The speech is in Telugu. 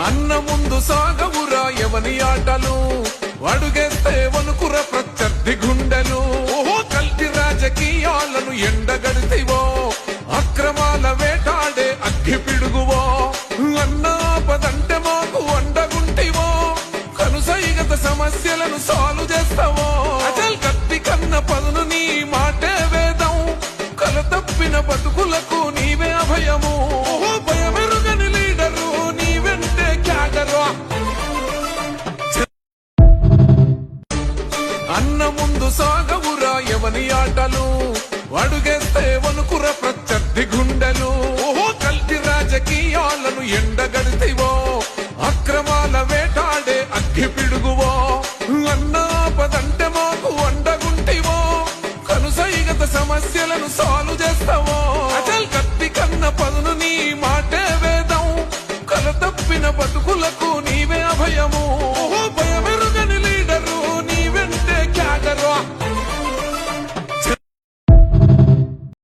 అన్న ముందు సాగవురా ఎవని ఆటలు, అడుగేస్తే వణుకుర ప్రత్యర్థి గుండెలు. కల్టి రాజకీయాలను ఎండగడితివో, అక్రమాల వేటాడే అగ్గి పిడుగువో. అన్న ఆపదంటే మాకు అండగుంటివో, కనుసైగత సమస్యలను సాల్వ్ చేస్తావో. అచల్ కత్తి కన్న పదును నీ మాటే వేదం, కల తప్పిన బతుకులకు నీవే అభయము. భయమెరుగని లీడరు నీ వెంటే క్యాడరు. అన్న ముందు సాగవురా ఎవని ఆటలు, అడుగేస్తే వణుకుర ప్రత్యర్థి గుండెలు. కల్టి రాజకీయాలను ఎండగడితివో, అక్రమాల వేటాడే అగ్గి పిడుగువో. అన్న ఆపదంటే మాకు అండగుంటివో, కనుసైగత సమస్యలను సాల్వ్ చేస్తావో. అచల్ కత్తి కన్న పదును నీ మాటే వేదం, కల తప్పిన బతుకులకు నీవే అభయము.